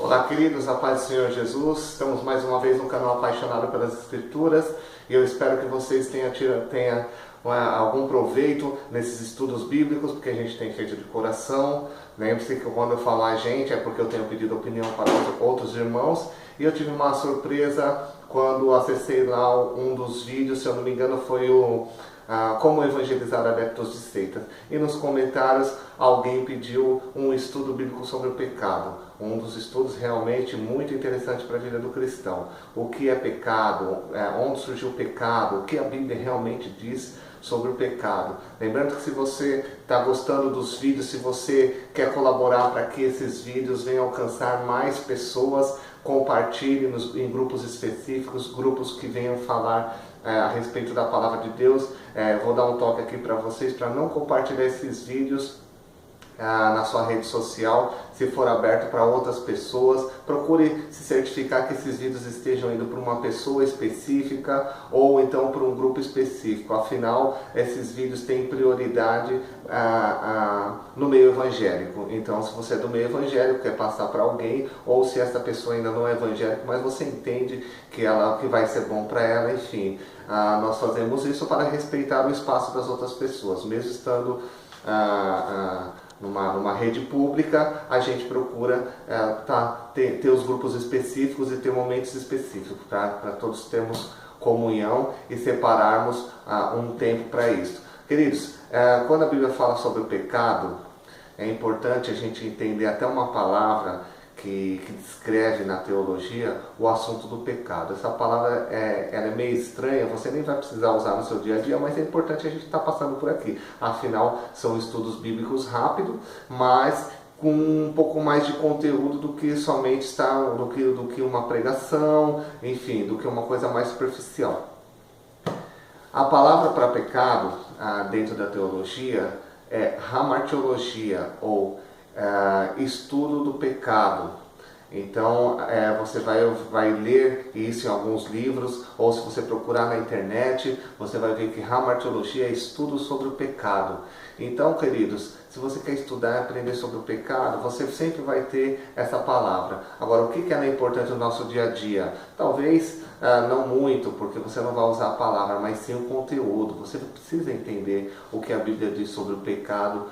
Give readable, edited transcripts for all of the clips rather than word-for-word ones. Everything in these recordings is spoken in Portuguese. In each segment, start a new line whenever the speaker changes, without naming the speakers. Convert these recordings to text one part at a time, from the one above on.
Olá, queridos, a paz do Senhor Jesus. Estamos mais uma vez no canal Apaixonado pelas Escrituras e eu espero que vocês tenham algum proveito nesses estudos bíblicos, porque a gente tem feito de coração. Lembre-se que quando eu falar a gente é porque eu tenho pedido opinião para outros irmãos, e eu tive uma surpresa quando acessei lá um dos vídeos, se eu não me engano foi o Como Evangelizar Adeptos de Seitas, e nos comentários alguém pediu um estudo bíblico sobre o pecado, um dos estudos realmente muito interessante para a vida do cristão. O que é pecado, onde surgiu o pecado, o que a Bíblia realmente diz sobre o pecado. Lembrando que se você está gostando dos vídeos, se você quer colaborar para que esses vídeos venham alcançar mais pessoas, compartilhe em grupos específicos, grupos que venham falar a respeito da palavra de Deus. Vou dar um toque aqui para vocês para não compartilhar esses vídeos na sua rede social, se for aberto para outras pessoas. Procure se certificar que esses vídeos estejam indo para uma pessoa específica ou então para um grupo específico. Afinal, esses vídeos têm prioridade no meio evangélico. Então, se você é do meio evangélico, quer passar para alguém, ou se essa pessoa ainda não é evangélica, mas você entende que vai ser bom para ela, enfim, nós fazemos isso para respeitar o espaço das outras pessoas, mesmo estando numa rede pública. A gente procura ter os grupos específicos e ter momentos específicos para todos termos comunhão e separarmos um tempo para isso. Queridos, quando a Bíblia fala sobre o pecado, é importante a gente entender até uma palavra que descreve na teologia o assunto do pecado. Essa palavra ela é meio estranha, você nem vai precisar usar no seu dia a dia, mas é importante a gente estar passando por aqui. Afinal, são estudos bíblicos rápidos, mas com um pouco mais de conteúdo do que somente do que uma pregação, enfim, do que uma coisa mais superficial. A palavra para pecado, dentro da teologia, é hamartiologia, ou estudo do pecado. Então você vai ler isso em alguns livros, ou se você procurar na internet, você vai ver que hamartiologia é estudo sobre o pecado. Então, queridos, se você quer estudar e aprender sobre o pecado, você sempre vai ter essa palavra. Agora, o que ela é importante no nosso dia a dia? Talvez não muito, porque você não vai usar a palavra, mas sim o conteúdo. Você precisa entender o que a Bíblia diz sobre o pecado,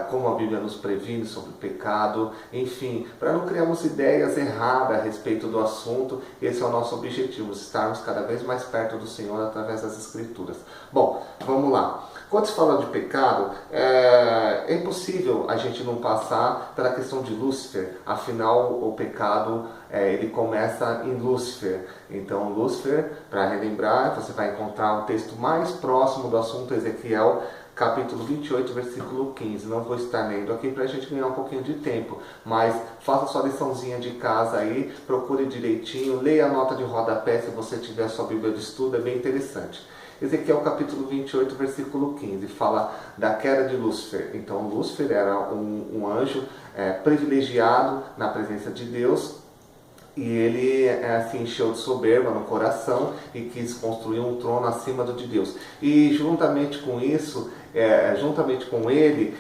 como a Bíblia nos previne sobre o pecado, enfim, para não criarmos ideias erradas a respeito do assunto. Esse é o nosso objetivo, estarmos cada vez mais perto do Senhor através das Escrituras. Bom, vamos lá. Quando se fala de pecado, é impossível a gente não passar pela questão de Lúcifer. Afinal, o pecado ele começa em Lúcifer. Então, Lúcifer, para relembrar, você vai encontrar o texto mais próximo do assunto, Ezequiel, capítulo 28, versículo 15. Não vou estar lendo aqui para a gente ganhar um pouquinho de tempo, mas faça sua liçãozinha de casa aí, procure direitinho, leia a nota de rodapé se você tiver a sua Bíblia de estudo, é bem interessante. Ezequiel capítulo 28, versículo 15, fala da queda de Lúcifer. Então, Lúcifer era um anjo privilegiado na presença de Deus, e ele se encheu de soberba no coração e quis construir um trono acima do de Deus. E juntamente com isso, juntamente com ele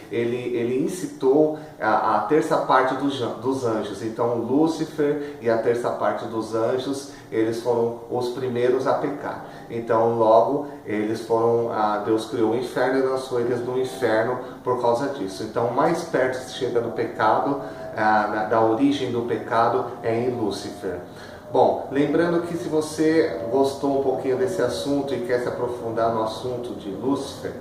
incitou a terça parte dos anjos. Então Lúcifer e a terça parte dos anjos, eles foram os primeiros a pecar. Então logo Deus criou o inferno e lançou eles no inferno por causa disso. Então mais perto se chega do pecado, da origem do pecado, é em Lúcifer. Bom, lembrando que se você gostou um pouquinho desse assunto e quer se aprofundar no assunto de Lúcifer,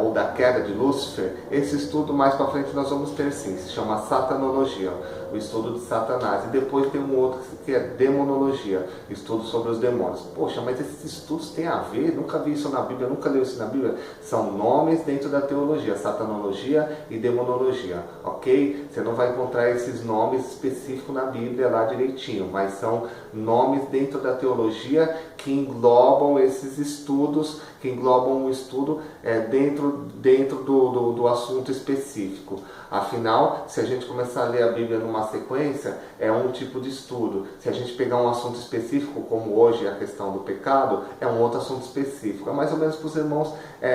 ou da queda de Lúcifer, esse estudo mais para frente nós vamos ter sim, se chama Satanologia, o estudo de Satanás, e depois tem um outro que é Demonologia, estudo sobre os demônios. Poxa, mas esses estudos têm a ver? Nunca vi isso na Bíblia, nunca li isso na Bíblia. São nomes dentro da teologia, Satanologia e Demonologia, ok? Você não vai encontrar esses nomes específicos na Bíblia lá direitinho, mas são nomes dentro da teologia que englobam esses estudos, que englobam um estudo dentro do assunto específico. Afinal, se a gente começar a ler a Bíblia numa sequência, é um tipo de estudo. Se a gente pegar um assunto específico, como hoje a questão do pecado, é um outro assunto específico. É mais ou menos para os irmãos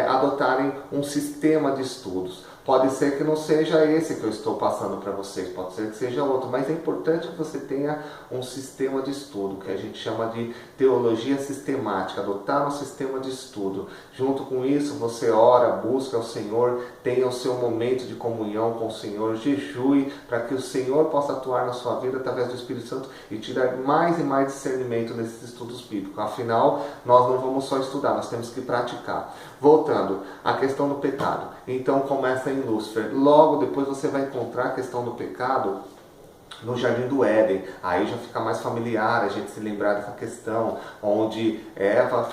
adotarem um sistema de estudos. Pode ser que não seja esse que eu estou passando para vocês, pode ser que seja outro, mas é importante que você tenha um sistema de estudo, que a gente chama de teologia sistemática, adotar um sistema de estudo. Junto com isso, você ora, busca o Senhor, tenha o seu momento de comunhão com o Senhor, jejue, para que o Senhor possa atuar na sua vida através do Espírito Santo e te dar mais e mais discernimento nesses estudos bíblicos. Afinal, nós não vamos só estudar, nós temos que praticar. Voltando à questão do pecado. Então começa em Lúcifer. Logo depois você vai encontrar a questão do pecado no Jardim do Éden. Aí já fica mais familiar a gente se lembrar dessa questão, onde Eva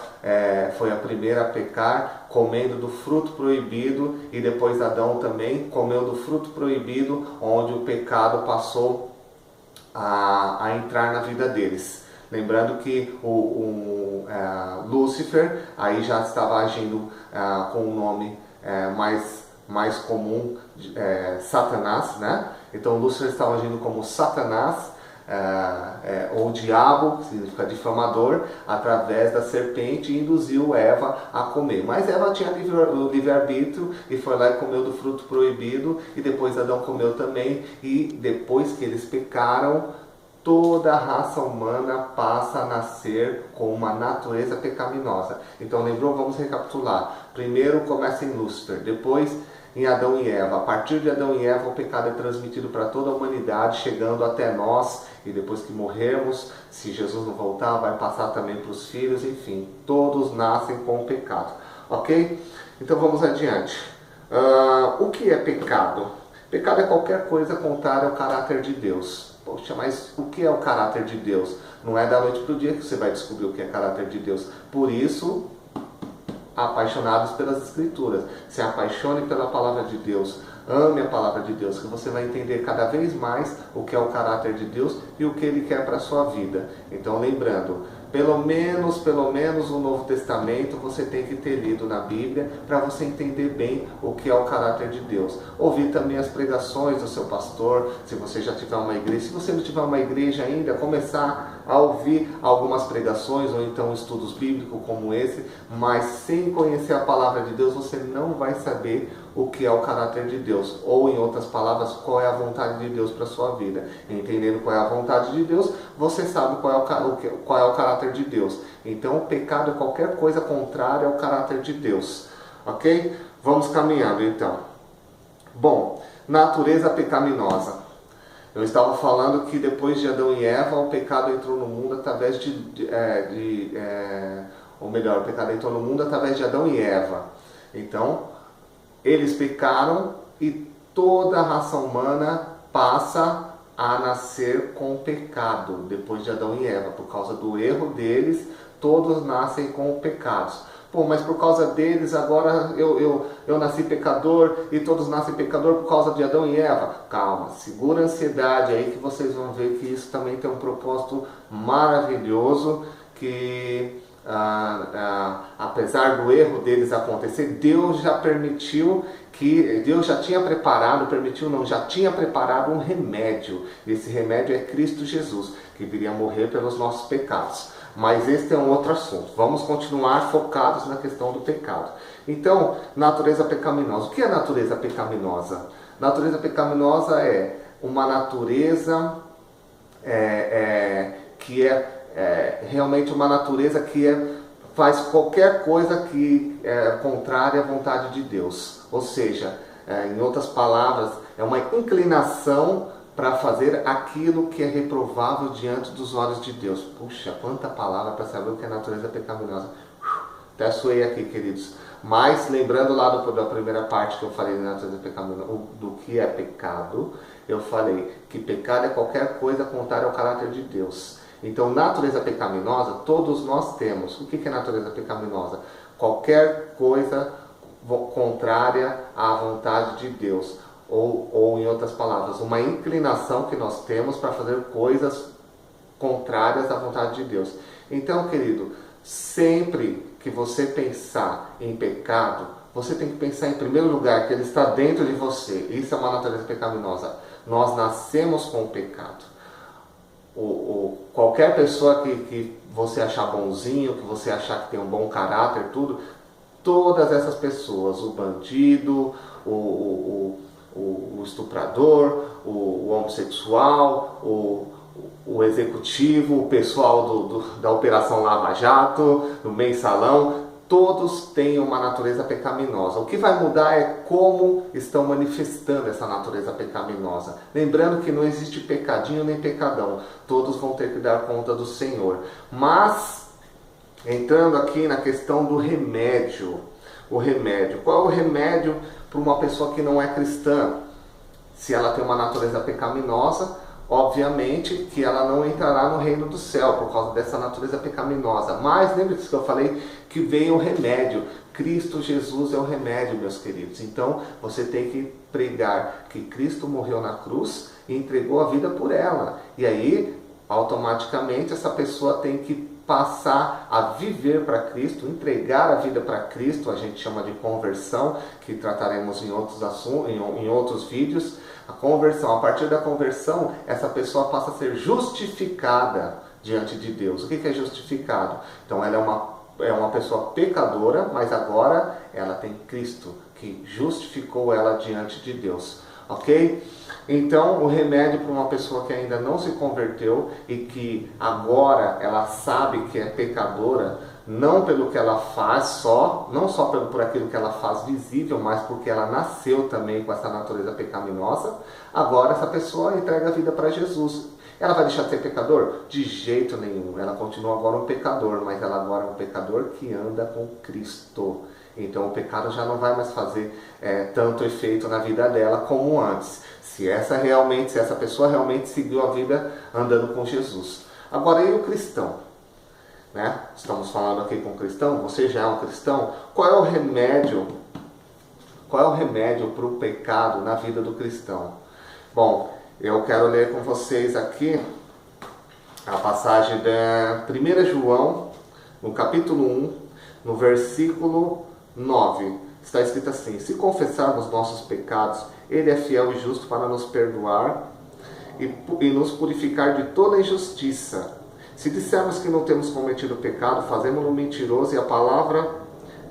foi a primeira a pecar, comendo do fruto proibido, e depois Adão também comeu do fruto proibido, onde o pecado passou a entrar na vida deles. Lembrando que Lúcifer aí já estava agindo com o nome mais comum, Satanás, né? Então Lúcifer estava agindo como Satanás, ou diabo, que significa difamador, através da serpente, e induziu Eva a comer. Mas Eva tinha livre-arbítrio e foi lá e comeu do fruto proibido, e depois Adão comeu também, e depois que eles pecaram, toda a raça humana passa a nascer com uma natureza pecaminosa. Então, lembrou? Vamos recapitular. Primeiro começa em Lúcifer, depois em Adão e Eva. A partir de Adão e Eva, o pecado é transmitido para toda a humanidade, chegando até nós, e depois que morrermos, se Jesus não voltar, vai passar também para os filhos, enfim, todos nascem com o pecado. Ok? Então vamos adiante. O que é pecado? Pecado é qualquer coisa contrária ao caráter de Deus. Poxa, mas o que é o caráter de Deus? Não é da noite para o dia que você vai descobrir o que é caráter de Deus. Por isso, apaixonados pelas Escrituras. Se apaixone pela palavra de Deus. Ame a palavra de Deus, que você vai entender cada vez mais o que é o caráter de Deus e o que Ele quer para a sua vida. Então, lembrando, pelo menos o Novo Testamento você tem que ter lido na Bíblia para você entender bem o que é o caráter de Deus. Ouvir também as pregações do seu pastor, se você já tiver uma igreja. Se você não tiver uma igreja ainda, começar a ouvir algumas pregações ou então estudos bíblicos como esse, mas sem conhecer a palavra de Deus você não vai saber o que é o caráter de Deus, ou em outras palavras, qual é a vontade de Deus para a sua vida. Entendendo qual é a vontade de Deus, você sabe qual é o caráter de Deus. Então o pecado é qualquer coisa contrária ao caráter de Deus. Ok? Vamos caminhando então. Bom, natureza pecaminosa. Eu estava falando que depois de Adão e Eva, o pecado entrou no mundo através ou melhor, o pecado entrou no mundo através de Adão e Eva. Então, eles pecaram e toda a raça humana passa a nascer com pecado depois de Adão e Eva. Por causa do erro deles, todos nascem com pecados. Pô, mas por causa deles agora eu nasci pecador e todos nascem pecador por causa de Adão e Eva. Calma, segura a ansiedade aí que vocês vão ver que isso também tem um propósito maravilhoso, que apesar do erro deles acontecer, Deus já permitiu Deus já tinha preparado, já tinha preparado um remédio. Esse remédio é Cristo Jesus, que viria morrer pelos nossos pecados. Mas este é um outro assunto. Vamos continuar focados na questão do pecado. Então, natureza pecaminosa. O que é natureza pecaminosa? Natureza pecaminosa é uma natureza que é realmente uma natureza que faz qualquer coisa que é contrária à vontade de Deus. Ou seja, em outras palavras, é uma inclinação para fazer aquilo que é reprovável diante dos olhos de Deus. Puxa, quanta palavra para saber o que é natureza pecaminosa. Até suei aqui, queridos. Mas, lembrando lá da primeira parte que eu falei da natureza pecaminosa, do que é pecado, eu falei que pecado é qualquer coisa contrária ao caráter de Deus. Então, natureza pecaminosa, todos nós temos. O que é natureza pecaminosa? Qualquer coisa contrária à vontade de Deus. Ou em outras palavras, uma inclinação que nós temos para fazer coisas contrárias à vontade de Deus. Então, querido, sempre que você pensar em pecado, você tem que pensar em primeiro lugar que ele está dentro de você. Isso é uma natureza pecaminosa. Nós nascemos com o pecado. Qualquer pessoa que você achar bonzinho, que você achar que tem um bom caráter, todas essas pessoas, o bandido, o estuprador, o homossexual, o executivo, o pessoal da Operação Lava Jato, do Mensalão, todos têm uma natureza pecaminosa. O que vai mudar é como estão manifestando essa natureza pecaminosa. Lembrando que não existe pecadinho nem pecadão. Todos vão ter que dar conta do Senhor. Mas, entrando aqui na questão do remédio. O remédio. Qual é o remédio para uma pessoa que não é cristã? Se ela tem uma natureza pecaminosa, obviamente que ela não entrará no reino do céu por causa dessa natureza pecaminosa. Mas lembre-se que eu falei que veio o remédio. Cristo Jesus é o remédio, meus queridos. Então você tem que pregar que Cristo morreu na cruz e entregou a vida por ela. E aí, automaticamente, essa pessoa tem que passar a viver para Cristo, entregar a vida para Cristo. A gente chama de conversão, que trataremos em outros assuntos, em outros vídeos. A conversão, a partir da conversão, essa pessoa passa a ser justificada diante de Deus. O que é justificado? Então ela é uma pessoa pecadora, mas agora ela tem Cristo, que justificou ela diante de Deus. Ok? Então o remédio para uma pessoa que ainda não se converteu e que agora ela sabe que é pecadora, não pelo que ela faz não só por aquilo que ela faz visível, mas porque ela nasceu também com essa natureza pecaminosa, agora essa pessoa entrega a vida para Jesus. Ela vai deixar de ser pecador? De jeito nenhum. Ela continua agora um pecador, mas ela agora é um pecador que anda com Cristo. Então o pecado já não vai mais fazer tanto efeito na vida dela como antes. Se essa pessoa realmente seguiu a vida andando com Jesus. Agora, e o cristão? Né? Estamos falando aqui com o cristão, você já é um cristão. Qual é o remédio para o pecado na vida do cristão? Bom, eu quero ler com vocês aqui a passagem da 1 João, no capítulo 1, no versículo 9. Está escrito assim: se confessarmos nossos pecados, Ele é fiel e justo para nos perdoar e nos purificar de toda injustiça. Se dissermos que não temos cometido pecado, fazemos-no mentiroso e a palavra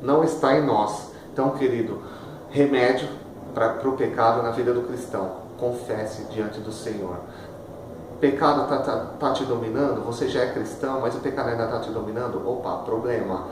não está em nós. Então, querido, remédio para o pecado na vida do cristão: confesse diante do Senhor. O pecado está te dominando, você já é cristão, mas o pecado ainda está te dominando? Opa, problema.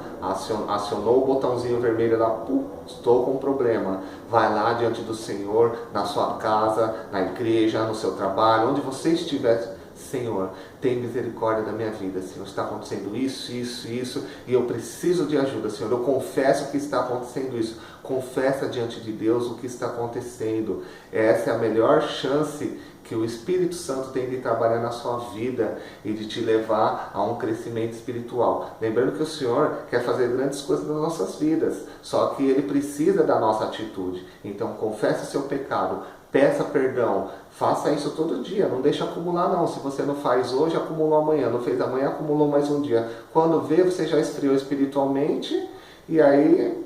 Acionou o botãozinho vermelho lá, estou com problema. Vai lá diante do Senhor, na sua casa, na igreja, no seu trabalho, onde você estiver. Senhor, tem misericórdia da minha vida, Senhor, está acontecendo isso, e eu preciso de ajuda, Senhor, eu confesso que está acontecendo isso. Confessa diante de Deus o que está acontecendo. Essa é a melhor chance que o Espírito Santo tem de trabalhar na sua vida e de te levar a um crescimento espiritual. Lembrando que o Senhor quer fazer grandes coisas nas nossas vidas, só que Ele precisa da nossa atitude. Então confesse o seu pecado, peça perdão, faça isso todo dia, não deixa acumular não. Se você não faz hoje, acumulou amanhã, não fez amanhã, acumulou mais um dia. Quando vê, você já esfriou espiritualmente e aí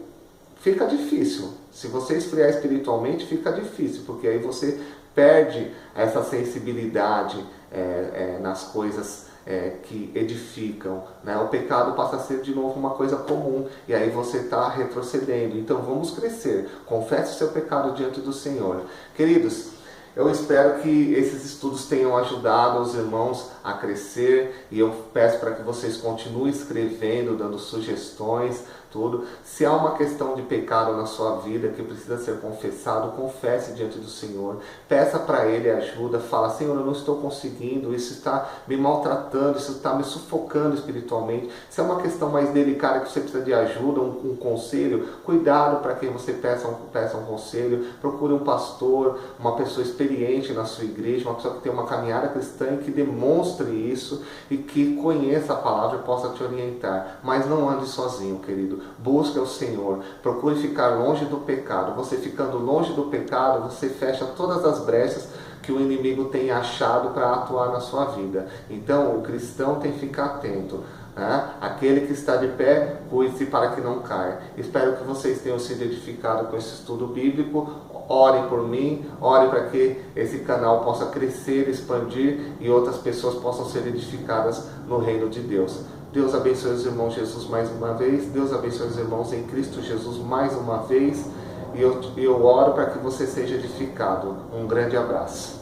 fica difícil. Se você esfriar espiritualmente, fica difícil, porque aí você perde essa sensibilidade nas coisas que edificam, né? O pecado passa a ser de novo uma coisa comum e aí você está retrocedendo. Então vamos crescer, confesse o seu pecado diante do Senhor. Queridos, eu espero que esses estudos tenham ajudado os irmãos a crescer e eu peço para que vocês continuem escrevendo, dando sugestões, tudo. Se há uma questão de pecado na sua vida que precisa ser confessado, confesse diante do Senhor, peça para Ele ajuda, fala: Senhor, eu não estou conseguindo, isso está me maltratando, isso está me sufocando espiritualmente. Se é uma questão mais delicada que você precisa de ajuda, um conselho, cuidado para quem você peça um conselho, procure um pastor, uma pessoa experiente na sua igreja, uma pessoa que tem uma caminhada cristã e que demonstre isso e que conheça a palavra e possa te orientar. Mas não ande sozinho, querido. Busque o Senhor, procure ficar longe do pecado. Você ficando longe do pecado, você fecha todas as brechas que o inimigo tem achado para atuar na sua vida. Então o cristão tem que ficar atento, né? Aquele que está de pé, cuide-se para que não caia. Espero que vocês tenham sido edificados com esse estudo bíblico. Ore por mim, ore para que esse canal possa crescer, expandir e outras pessoas possam ser edificadas no reino de Deus. Deus abençoe os irmãos Jesus mais uma vez. Deus abençoe os irmãos em Cristo Jesus mais uma vez. E eu oro para que você seja edificado. Um grande abraço.